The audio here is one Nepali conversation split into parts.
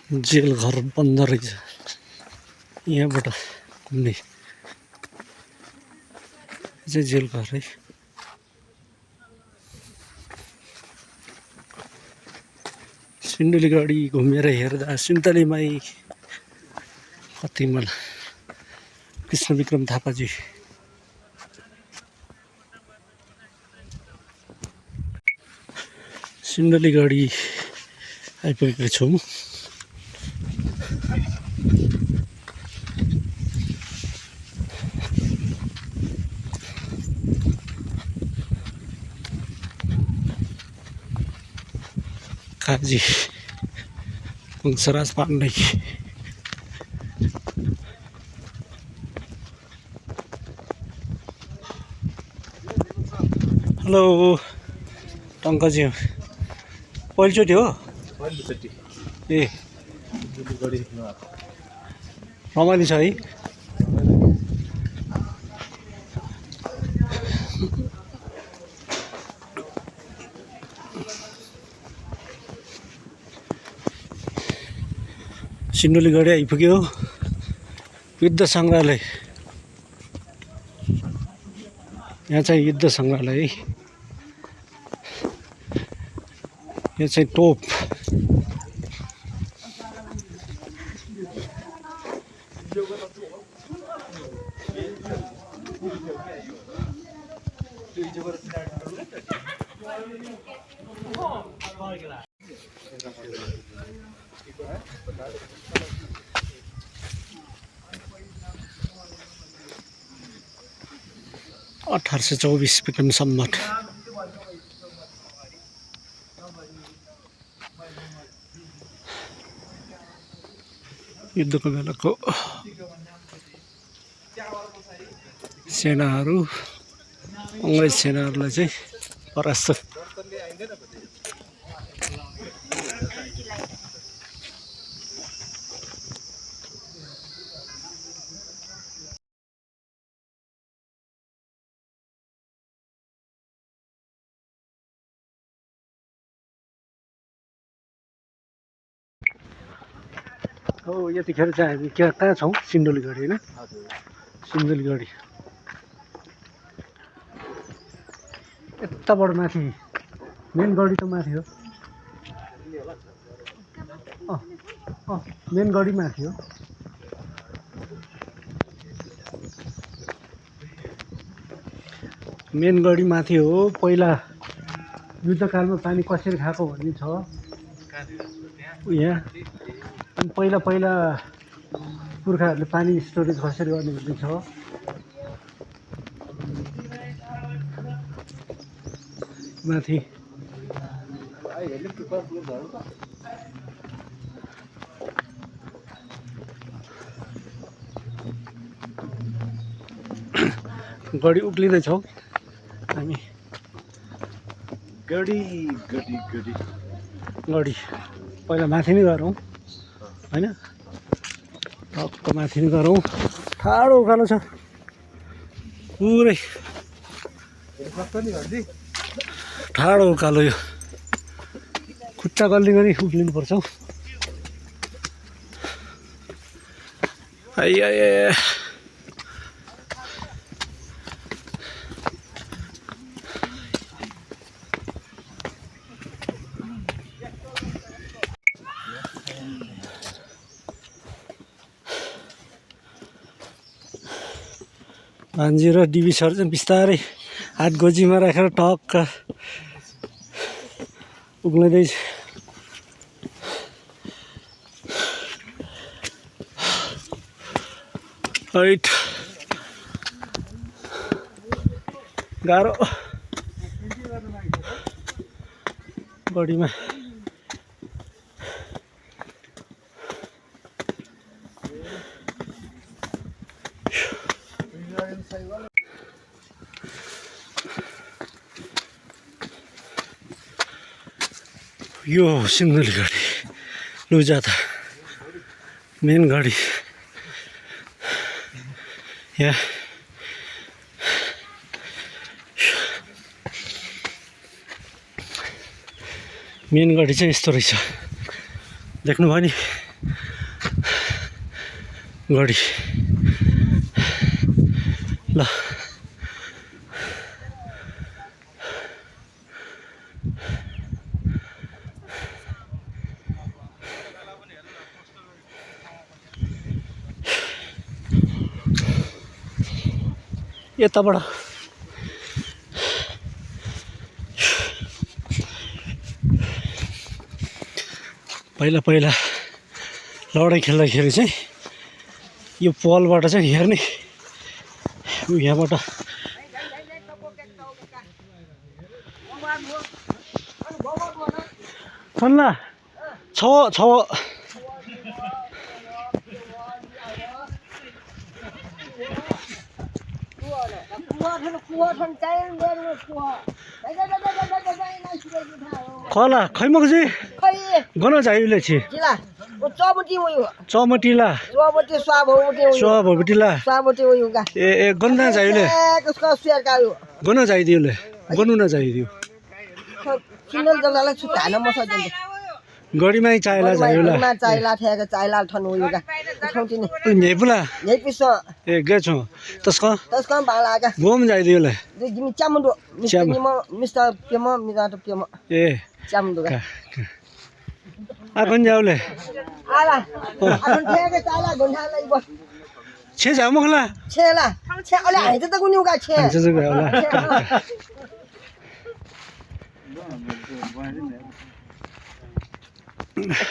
जेल घर बन्द रहेछ यहाँबाट घुम्ने चाहिँ जेल घर है सिन्धुलीगढी घुमेर हेर्दा सुन्तलेमाई कति मन कृष्ण विक्रम थापाजी सिन्धुलीगढी आइपुगेको छौँ काजी वंशराज पाण्डे हेलो टङ्कजी पहिलोचोटि हो ए रमाइलो छ है सिन्धुलीगढी आइपुग्यो युद्ध सङ्ग्रहालय यहाँ चाहिँ युद्ध सङ्ग्रहालय है यहाँ चाहिँ तोप अठार सय 24 विक्रम सम्मत युद्धको बेलाको सेनाहरू अङ्ग्रेज सेनाहरूलाई चाहिँ परास्त हो यतिखेर चाहिँ हामी कहाँ छौँ सिन्धुलीगढी होइन सिन्धुलीगढी यताबाट माथि मेन गढी त माथि हो मेन गढी माथि हो मेन गढी माथि हो पहिला युद्धकालमा पानी कसरी खाएको भन्ने छ यहाँ अनि पहिला पुर्खाहरूले पानी स्टोरेज कसरी गर्ने भन्ने छ माथि गढी उक्लिँदैछौँ हामी गढी पहिला माथि नै गरौँ होइन टक्क माथि नै गरौँ ठाडो उकालो छ पुरै ठाडो उकालो यो खुट्टा गल्ली गरी उक्लिनुपर्छ हौ आइया भान्जी र डिबी सर चाहिँ बिस्तारै हात गोजीमा राखेर टक्क उक्लिँदैछ हाइट गाह्रो बडीमा यो सिन्धुलीगढी लुजा त मेन गढी यहाँ मेन गढी चाहिँ यस्तो रहेछ देख्नुभयो नि गढी ल यताबाट पहिला पहिला लडाइँ खेल्दाखेरि चाहिँ यो पलबाट चाहिँ हेर्ने यहाँबाट छन्ला छ खला खैमक्सी गन जाइले छि चमटीला स्वाभटिला ए गन्ना जाइले गन जाइदियोले गनु न जाइदियो गडीमै चाइला जाइला नेपुला ए गेछो तस्का गोम जाइदियोले ए आखन जाउले छे जाउ मखला छेला छे ओले हाइज त गुन्यु गा छे हाइज त होला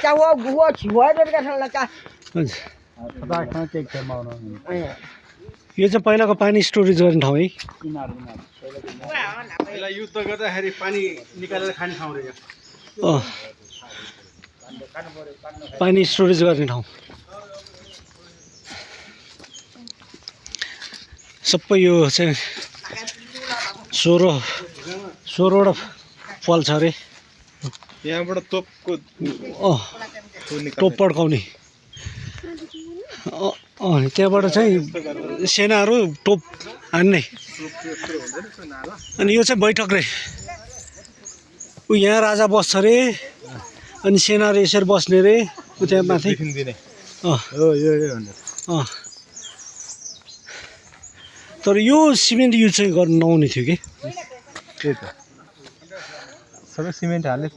चावा गुवा छिवा दे का ठला का पता खान के खेमाउन यो चाहिँ पहिलाको पानी स्टोरेज गर्ने ठाउँ है पहिला युद्ध गर्दाखेरि पानी निकालेर खाने ठाउँ रे पानी स्टोरेज गर्ने ठाउँ सबै यो चाहिँ 16वटा फल छ रे यहाँबाट टोप पड्काउने अनि त्यहाँबाट चाहिँ सेनाहरू टोप हान्ने अनि यो चाहिँ बैठक रे उ यहाँ राजा बस्छ रे अनि सेनाहरू यसरी बस्ने रे उ त्यहाँ माथि तर यो सिमेन्ट युज चाहिँ गर्नु नआउने थियो कि त्यही त सबै सिमेन्ट हाल्ने छ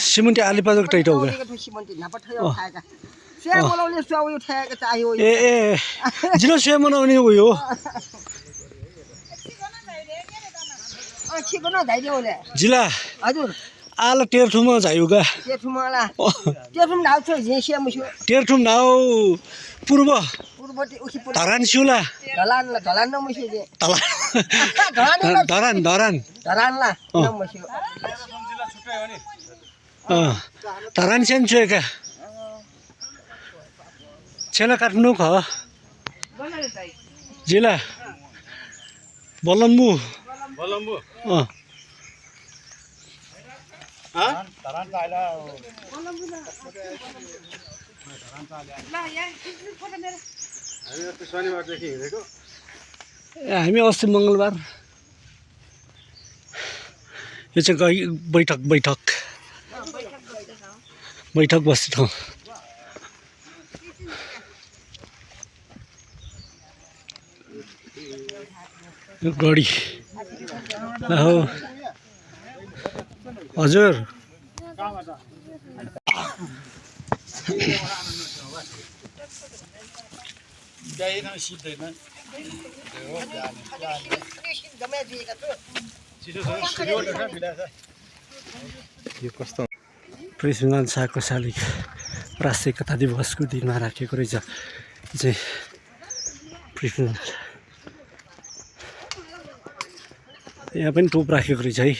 सिमेन्ट आलिपत्र टाइट हो ए जिल्ला स्वयं बनाउने उयो जिल्ला हजुर आला टेरठुमा जाइउगा टेरठुम नाउ पूर्व धरान सिउला धरान सेन चुएका छेला काट्नु ख जिल्ला बलम्बु हामी अस्ति मङ्गलबार यो चाहिँ बैठक बस्ने ठाउँ गडी हो हजुर प्रेसिडेन्ट शाहको शालिग राष्ट्रिय एकता दिवसको दिनमा राखेको रहेछ यो चाहिँ प्रेसिडेन्ट यहाँ पनि टोप राखेको रहेछ है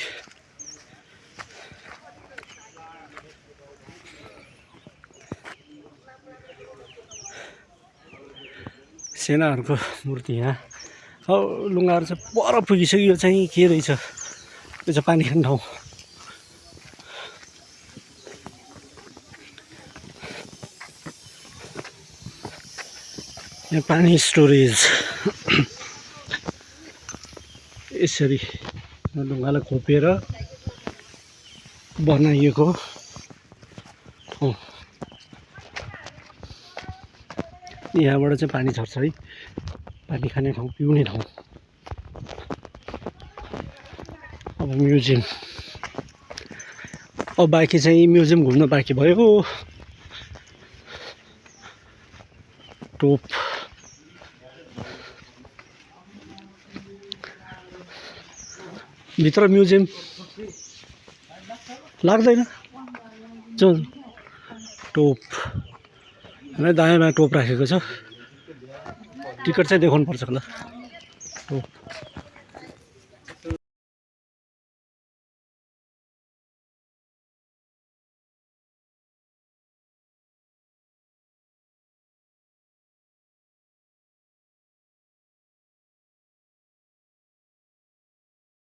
सेनाहरूको मूर्ति यहाँ लुगाहरू चाहिँ पर पुगिसक्यो यो चाहिँ के रहेछ यो चाहिँ पानी खाने ठाउँ यहाँ पानी स्टोरेज यसरी ढुङ्गालाई खोपेर बनाइएको ठाउँ यहाँबाट चाहिँ पानी झर्छ है, पानी खाने ठाउँ, पिउने ठाउँ। अब म्युजियम, अब बाँकी चाहिँ म्युजियम घुम्न बाँकी भयो। टोप भित्र म्युजियम लाग्दैन जो टोप है, दायाँ बायाँ टोप राखेको छ। टिकट चाहिँ देखाउनु पर्छ होला। टोप